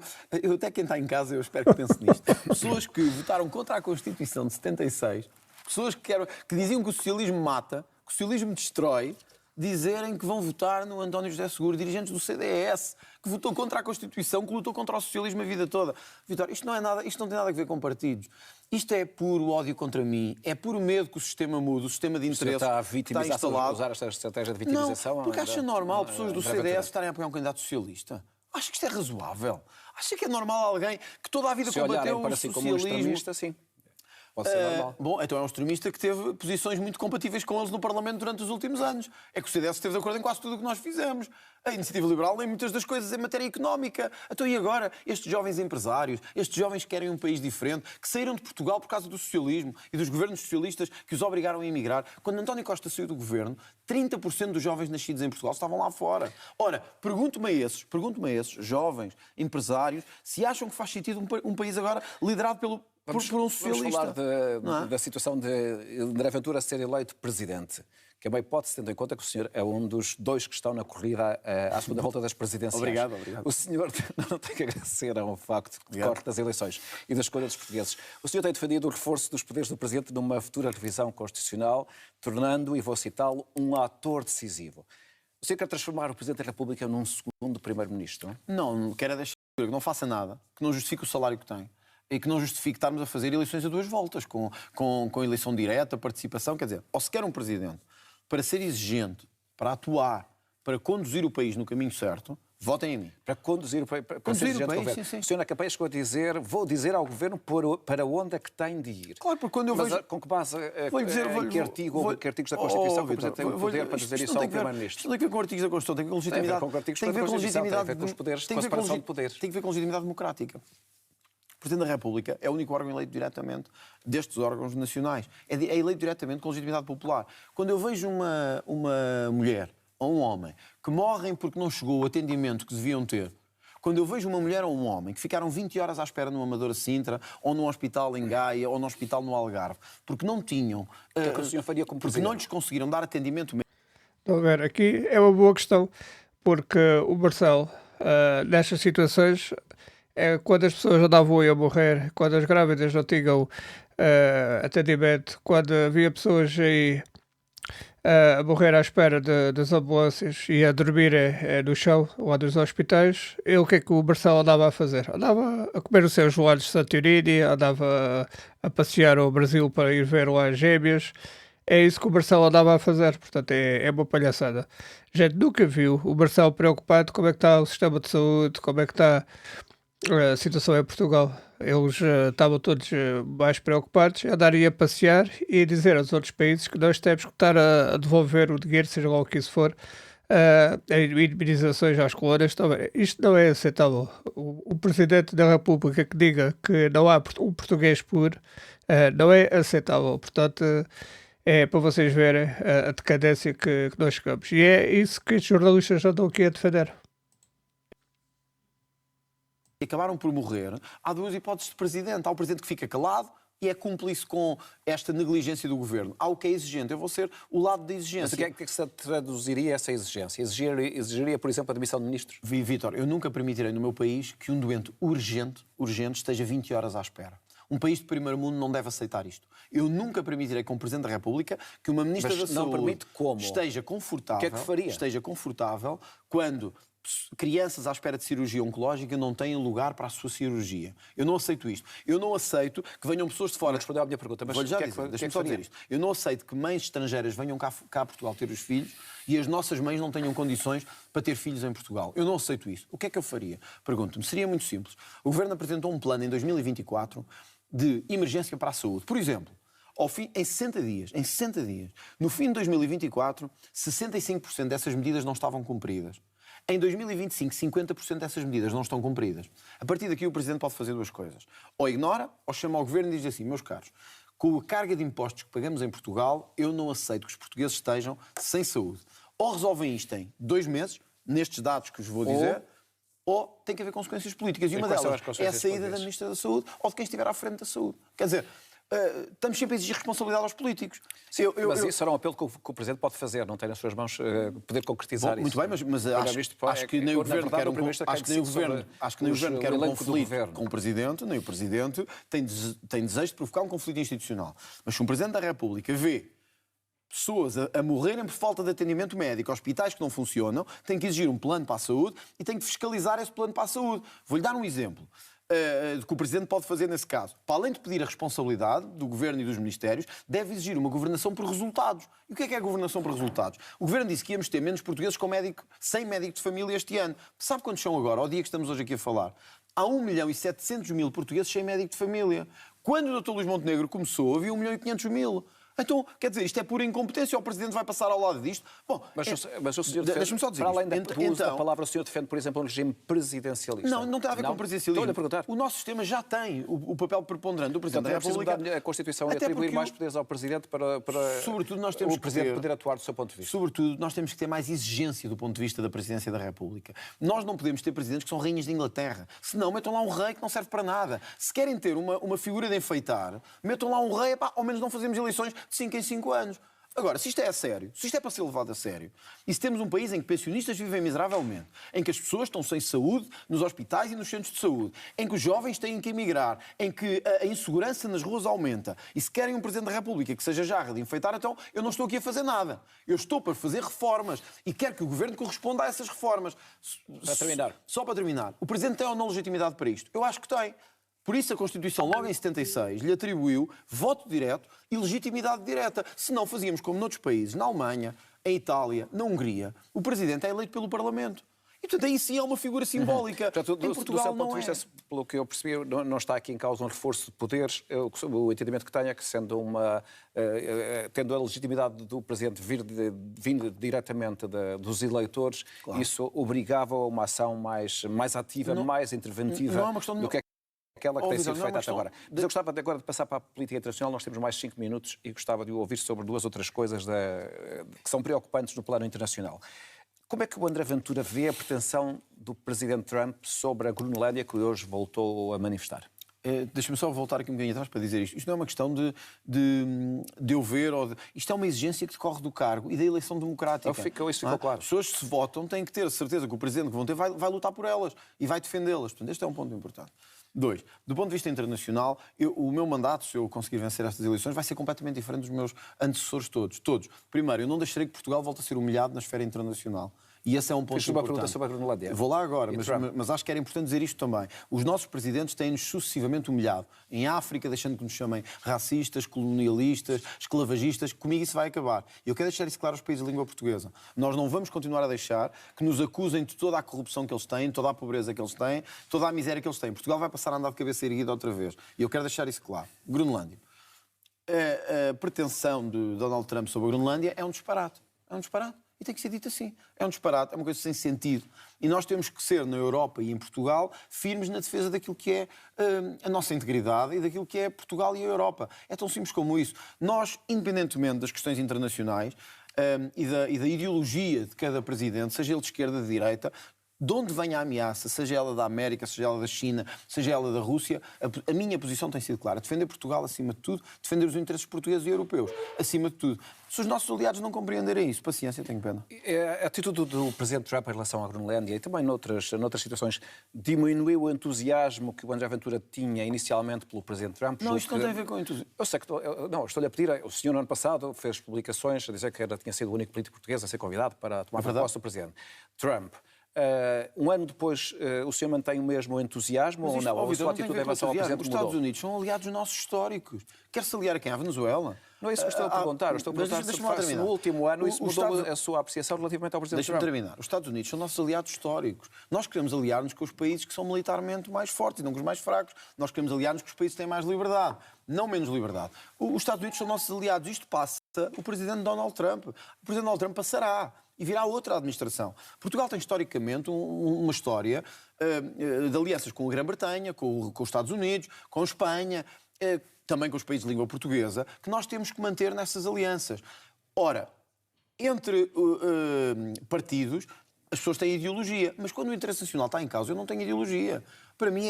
até quem está em casa, eu espero que pense nisto. Pessoas que votaram contra a Constituição de 76, pessoas que diziam que o socialismo mata, que o socialismo destrói, dizerem que vão votar no António José Seguro, dirigentes do CDS, que votou contra a Constituição, que lutou contra o socialismo a vida toda. Vitor, isto não tem nada a ver com partidos. Isto é puro ódio contra mim, é puro medo que o sistema mude, o sistema de interesses está instalado. Usar esta estratégia de vitimização? Não, porque acha normal pessoas do CDS estarem a apoiar um candidato socialista? Acha que isto é razoável? Acha que é normal alguém que toda a vida combateu o socialismo? Sim. Pode ser normal. Bom, então é um extremista que teve posições muito compatíveis com eles no Parlamento durante os últimos anos. É que o CDS esteve de acordo em quase tudo o que nós fizemos. A Iniciativa Liberal em muitas das coisas em matéria económica. Então e agora? Estes jovens empresários, estes jovens que querem um país diferente, que saíram de Portugal por causa do socialismo e dos governos socialistas que os obrigaram a emigrar. Quando António Costa saiu do governo, 30% dos jovens nascidos em Portugal estavam lá fora. Ora, pergunto-me a esses jovens empresários se acham que faz sentido um país agora liderado por um socialista. Vamos falar da situação de André Ventura ser eleito presidente, que é uma hipótese, tendo em conta que o senhor é um dos 2 que estão na corrida à segunda volta das presidenciais. Obrigado. O senhor não tem que agradecer ao facto de decorre das eleições e da escolha dos portugueses. O senhor tem defendido o reforço dos poderes do presidente numa futura revisão constitucional, tornando, e vou citá-lo, um ator decisivo. O senhor quer transformar o Presidente da República num segundo primeiro-ministro? Não quero deixar que não faça nada, que não justifique o salário que tem. E que não justifique estarmos a fazer eleições a 2 voltas, com eleição direta, participação. Quer dizer, ou se quer um presidente para ser exigente, para atuar, para conduzir o país no caminho certo, votem em mim. Para conduzir o país, para ser exigente com o governo. Sim. O senhor na campanha chegou a dizer, vou dizer ao governo para onde é que tem de ir. Claro, porque quando eu vejo... Com que base, que artigos da Constituição que o Presidente tem o poder para dizer isso ao Primeiro-Ministro? Isto não tem que ver com artigos da Constituição, tem que ver com legitimidade. Tem que ver com legitimidade, tem que ver com os poderes, com a separação de poderes. Tem que ver com legitimidade democrática. O Presidente da República é o único órgão eleito diretamente destes órgãos nacionais. É eleito diretamente com legitimidade popular. Quando eu vejo uma mulher ou um homem que morrem porque não chegou o atendimento que deviam ter, quando eu vejo uma mulher ou um homem que ficaram 20 horas à espera numa Amadora Sintra, ou num hospital em Gaia, ou num hospital no Algarve, porque não tinham... O que é que o senhor faria como porque presidente? não lhes conseguiram dar atendimento médico. Então, a ver, aqui é uma boa questão, porque o Marcelo, nestas situações... É quando as pessoas andavam a morrer, quando as grávidas não tinham atendimento, quando havia pessoas aí a morrer à espera das ambulâncias e a dormir no chão lá dos hospitais, o que é que o Marcelo andava a fazer? Andava a comer os seus gelados de Santorini, andava a passear ao Brasil para ir ver lá as gêmeas. É isso que o Marcelo andava a fazer, portanto é uma palhaçada. A gente nunca viu o Marcelo preocupado como é que está o sistema de saúde, como é que está a situação em Portugal. Eles estavam todos mais preocupados em andarem a passear e dizer aos outros países que nós temos que estar a devolver o dinheiro, seja lá o que isso for, em indemnizações às colónias. Isto não é aceitável. O Presidente da República que diga que não há um português puro não é aceitável. Portanto, é para vocês verem a decadência que nós chegamos. E é isso que os jornalistas andam aqui a defender. Acabaram por morrer. Há 2 hipóteses de presidente. Há o presidente que fica calado e é cúmplice com esta negligência do governo. Há o que é exigente. Eu vou ser o lado da exigência. Mas o que é que se traduziria essa exigência? Exigiria, por exemplo, a demissão de ministros? Vítor, eu nunca permitirei no meu país que um doente urgente esteja 20 horas à espera. Um país de primeiro mundo não deve aceitar isto. Eu nunca permitirei com o Presidente da República que uma Ministra da Saúde esteja confortável, o que é que faria? Esteja confortável quando crianças à espera de cirurgia oncológica não têm lugar para a sua cirurgia. Eu não aceito isto. Eu não aceito que venham pessoas de fora... Respondeu à minha pergunta, mas deixa-me só dizer isto. Eu não aceito que mães estrangeiras venham cá a Portugal ter os filhos e as nossas mães não tenham condições para ter filhos em Portugal. Eu não aceito isto. O que é que eu faria? Pergunto-me. Seria muito simples. O Governo apresentou um plano em 2024 de emergência para a saúde. Por exemplo, em 60 dias, no fim de 2024, 65% dessas medidas não estavam cumpridas. Em 2025, 50% dessas medidas não estão cumpridas. A partir daqui, o Presidente pode fazer 2 coisas. Ou ignora, ou chama ao Governo e diz assim: meus caros, com a carga de impostos que pagamos em Portugal, eu não aceito que os portugueses estejam sem saúde. Ou resolvem isto em 2 meses, nestes dados que vos vou dizer, ou tem que haver consequências políticas. E uma delas é a saída da Ministra da Saúde ou de quem estiver à frente da saúde. Quer dizer, estamos sempre a exigir responsabilidade aos políticos. Sim, mas isso será um apelo que o Presidente pode fazer, não tem nas suas mãos poder concretizar isso. Muito bem, mas acho que nem o Governo quer um conflito com o Presidente, nem o Presidente tem desejo de provocar um conflito institucional. Mas se um Presidente da República vê pessoas a morrerem por falta de atendimento médico, hospitais que não funcionam, tem que exigir um plano para a saúde e tem que fiscalizar esse plano para a saúde. Vou-lhe dar um exemplo que o Presidente pode fazer nesse caso. Para além de pedir a responsabilidade do Governo e dos Ministérios, deve exigir uma governação por resultados. E o que é a governação por resultados? O Governo disse que íamos ter menos portugueses sem médico de família este ano. Sabe quantos são agora, ao dia que estamos hoje aqui a falar? há 1.700.000 portugueses sem médico de família. Quando o Dr. Luís Montenegro começou, havia 1.500.000. Então, quer dizer, isto é pura incompetência, o Presidente vai passar ao lado disto. Bom, mas o senhor defende, deixa-me só dizer para além isto. do uso da palavra, o senhor defende, por exemplo, um regime presidencialista? Não tem a ver com presidencialismo. Estou-lhe a perguntar. O nosso sistema já tem o papel preponderante do Presidente da República. É preciso mudar a Constituição e atribuir mais poderes ao Presidente para sobretudo, nós temos o Presidente poder atuar do seu ponto de vista. Sobretudo, nós temos que ter mais exigência do ponto de vista da Presidência da República. Nós não podemos ter presidentes que são rainhas de Inglaterra. Senão, metam lá um rei que não serve para nada. Se querem ter uma figura de enfeitar, metam lá um rei, ao menos não fazemos eleições de 5 em 5 anos. Agora, se isto é a sério, se isto é para ser levado a sério, e se temos um país em que pensionistas vivem miseravelmente, em que as pessoas estão sem saúde nos hospitais e nos centros de saúde, em que os jovens têm que emigrar, em que a insegurança nas ruas aumenta, e se querem um Presidente da República que seja jarra de enfeitar, então eu não estou aqui a fazer nada. Eu estou para fazer reformas e quero que o Governo corresponda a essas reformas. Para terminar. Só para terminar. O Presidente tem ou não legitimidade para isto? Eu acho que tem. Por isso a Constituição, logo em 76, lhe atribuiu voto direto e legitimidade direta. Se não, fazíamos como noutros países, na Alemanha, em Itália, na Hungria, o Presidente é eleito pelo Parlamento. E, portanto, aí sim é uma figura simbólica. Portanto, em Portugal, do seu ponto não de vista, pelo que eu percebi, não está aqui em causa um reforço de poderes. O entendimento que tenho é que, tendo a legitimidade do Presidente vindo diretamente dos eleitores, claro, isso obrigava a uma ação mais ativa, mais interventiva não é uma questão do que aquela que tem sido feita até agora. De... Mas eu gostava agora de passar para a política internacional. Nós temos mais 5 minutos e gostava de o ouvir sobre duas outras coisas que são preocupantes no plano internacional. Como é que o André Ventura vê a pretensão do Presidente Trump sobre a Groenlândia, que hoje voltou a manifestar? Deixa-me só voltar aqui um bocadinho atrás para dizer isto. Isto não é uma questão de eu ver Isto é uma exigência que decorre do cargo e da eleição democrática. Isso ficou claro. As pessoas que se votam têm que ter a certeza que o Presidente que vão ter vai lutar por elas e vai defendê-las. Portanto, este é um ponto importante. 2. Do ponto de vista internacional, o meu mandato, se eu conseguir vencer estas eleições, vai ser completamente diferente dos meus antecessores todos. Primeiro, eu não deixarei que Portugal volte a ser humilhado na esfera internacional. E esse é um ponto importante. Uma pergunta sobre a Groenlândia. Vou lá agora, mas acho que era importante dizer isto também. Os nossos presidentes têm-nos sucessivamente humilhado. Em África, deixando que nos chamem racistas, colonialistas, esclavagistas. Comigo isso vai acabar. E eu quero deixar isso claro aos países de língua portuguesa. Nós não vamos continuar a deixar que nos acusem de toda a corrupção que eles têm, toda a pobreza que eles têm, toda a miséria que eles têm. Portugal vai passar a andar de cabeça erguida outra vez. E eu quero deixar isso claro. Groenlândia. A pretensão de Donald Trump sobre a Groenlândia é um disparate. É um disparate. E tem que ser dito assim. É um disparate, é uma coisa sem sentido. E nós temos que ser, na Europa e em Portugal, firmes na defesa daquilo que é a nossa integridade e daquilo que é Portugal e a Europa. É tão simples como isso. Nós, independentemente das questões internacionais e da ideologia de cada presidente, seja ele de esquerda ou de direita, de onde vem a ameaça, seja ela da América, seja ela da China, seja ela da Rússia, a minha posição tem sido clara. Defender Portugal acima de tudo, defender os interesses portugueses e europeus acima de tudo. Se os nossos aliados não compreenderem isso, paciência, tenho pena. A atitude do Presidente Trump em relação à Groenlândia e também noutras situações diminuiu o entusiasmo que o André Ventura tinha inicialmente pelo Presidente Trump? Não, isto não tem a ver com entusiasmo. Eu sei que estou-lhe a pedir. O senhor, no ano passado, fez publicações a dizer que tinha sido o único político português a ser convidado para tomar posse do Presidente Trump. Um ano depois, o senhor mantém o mesmo entusiasmo ou não? A sua atitude em relação ao Presidente mudou? Os Estados Unidos são aliados nossos históricos. Quer-se aliar a quem? À Venezuela? Não é isso que estou a perguntar. Estou a perguntar se no último ano isso mudou a sua apreciação relativamente ao Presidente Trump. Deixa-me terminar. Os Estados Unidos são nossos aliados históricos. Nós queremos aliar-nos com os países que são militarmente mais fortes e não com os mais fracos. Nós queremos aliar-nos com os países que têm mais liberdade, não menos liberdade. Os Estados Unidos são nossos aliados. Isto passa o Presidente Donald Trump. O Presidente Donald Trump passará. E virá outra administração. Portugal tem historicamente uma história de alianças com a Grã-Bretanha, com os Estados Unidos, com a Espanha, também com os países de língua portuguesa, que nós temos que manter nessas alianças. Ora, entre partidos, as pessoas têm ideologia, mas quando o interesse nacional está em causa, eu não tenho ideologia. Para mim,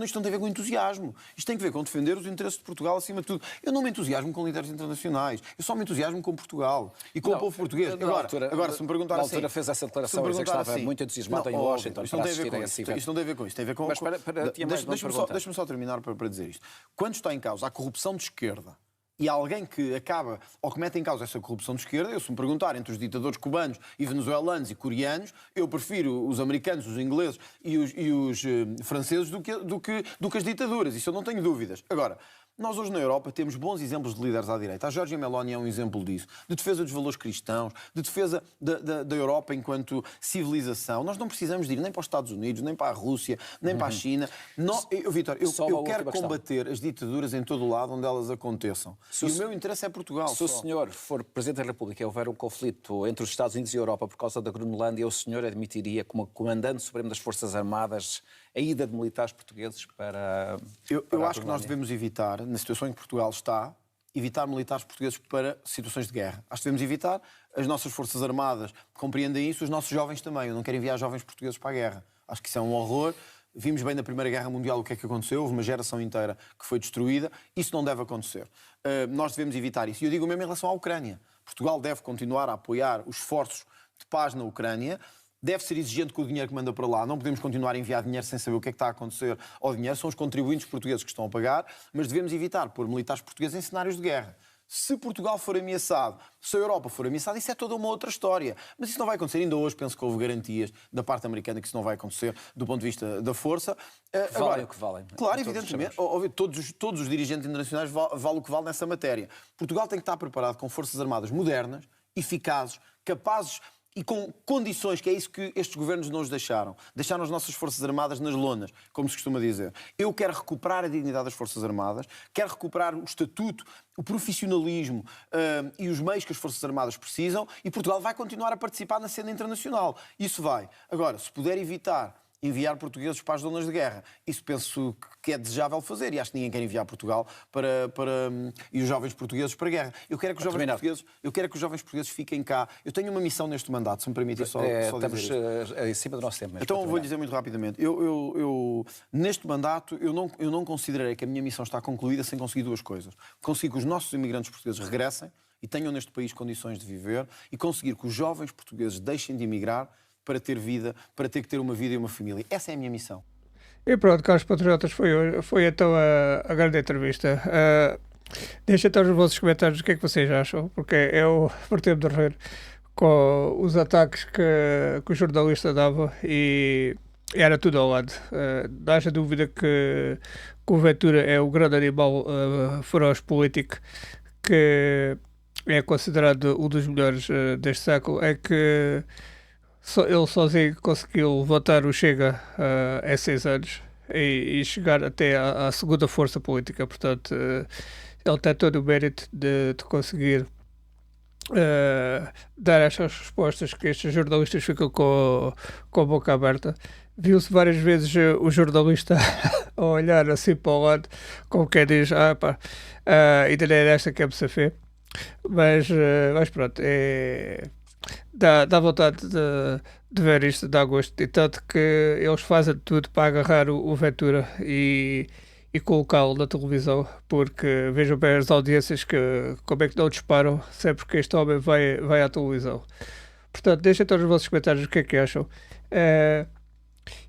isto não tem a ver com entusiasmo. Isto tem a ver com defender os interesses de Portugal acima de tudo. Eu não me entusiasmo com líderes internacionais. Eu só me entusiasmo com Portugal e com o povo português. Agora, se me perguntar assim... Na altura fez essa declaração, que estava muito entusiasmado em Washington para assistir a esse evento. Isto não tem a ver com isso. Tem a ver com... Mas deixa-me só terminar para dizer isto. Quando está em causa a corrupção de esquerda, e alguém que acaba ou que mete em causa essa corrupção de esquerda, se me perguntar entre os ditadores cubanos e venezuelanos e coreanos, eu prefiro os americanos, os ingleses e os franceses do que as ditaduras. Isso eu não tenho dúvidas. Agora, Nós hoje na Europa temos bons exemplos de líderes à direita. A Giorgia Meloni é um exemplo disso. De defesa dos valores cristãos, de defesa da Europa enquanto civilização. Nós não precisamos de ir nem para os Estados Unidos, nem para a Rússia, nem para a China. Vítor, eu quero combater as ditaduras em todo o lado onde elas aconteçam. E o meu interesse é Portugal. Se o senhor for Presidente da República e houver um conflito entre os Estados Unidos e a Europa por causa da Groenlândia, o senhor admitiria, como Comandante Supremo das Forças Armadas, a ida de militares portugueses para eu acho que nós devemos evitar, na situação em que Portugal está, evitar militares portugueses para situações de guerra. Acho que devemos evitar. As nossas Forças Armadas compreendem isso, os nossos jovens também. Eu não quero enviar jovens portugueses para a guerra. Acho que isso é um horror. Vimos bem na Primeira Guerra Mundial o que é que aconteceu. Houve uma geração inteira que foi destruída. Isso não deve acontecer. Nós devemos evitar isso. E eu digo mesmo em relação à Ucrânia. Portugal deve continuar a apoiar os esforços de paz na Ucrânia. Deve ser exigente com o dinheiro que manda para lá. Não podemos continuar a enviar dinheiro sem saber o que é que está a acontecer ao dinheiro. São os contribuintes portugueses que estão a pagar, mas devemos evitar pôr militares portugueses em cenários de guerra. Se Portugal for ameaçado, se a Europa for ameaçada, isso é toda uma outra história. Mas isso não vai acontecer. Ainda hoje penso que houve garantias da parte americana que isso não vai acontecer do ponto de vista da força. Valem o que valem. Claro, evidentemente. Todos os dirigentes internacionais valem o que vale nessa matéria. Portugal tem que estar preparado com forças armadas modernas, eficazes, capazes e com condições, que é isso que estes governos não nos deixaram. Deixaram as nossas Forças Armadas nas lonas, como se costuma dizer. Eu quero recuperar a dignidade das Forças Armadas, quero recuperar o estatuto, o profissionalismo e os meios que as Forças Armadas precisam, e Portugal vai continuar a participar na cena internacional. Isso vai. Agora, se puder evitar enviar portugueses para as zonas de guerra, isso penso que é desejável fazer, e acho que ninguém quer enviar Portugal e os jovens portugueses para a guerra. Eu quero que os jovens portugueses fiquem cá. Eu tenho uma missão neste mandato, se me permitir só estamos dizer em cima do nosso tema. Então vou dizer muito rapidamente. Neste mandato, eu não considerarei que a minha missão está concluída sem conseguir duas coisas. Conseguir que os nossos imigrantes portugueses regressem e tenham neste país condições de viver, e conseguir que os jovens portugueses deixem de emigrar para ter vida, para ter que ter uma vida e uma família. Essa é a minha missão. E pronto, caros patriotas, foi então a grande entrevista. Deixem então os vossos comentários o que é que vocês acham, porque eu pretendo de rir com os ataques que o jornalista dava, e era tudo ao lado. Não haja dúvida que o Ventura é o grande animal feroz político, que é considerado um dos melhores deste século. É que ele sozinho conseguiu levantar o Chega há 6 anos e chegar até à segunda força política. Portanto, ele tem todo o mérito de conseguir dar estas respostas que estes jornalistas ficam com a boca aberta. Viu-se várias vezes o jornalista a olhar assim para o lado, como quem diz, ainda não é desta que é MCF. Mas pronto, dá vontade de ver isto, dá gosto, e tanto que eles fazem tudo para agarrar o Ventura e colocá-lo na televisão, porque vejam bem as audiências como é que não disparam sempre que este homem vai à televisão. Portanto, deixem todos os vossos comentários o que é que acham,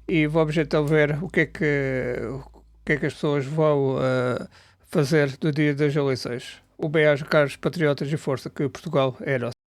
e vamos então ver o que é que as pessoas vão fazer no dia das eleições. O bem-aja, caros patriotas, e força, que Portugal é nosso.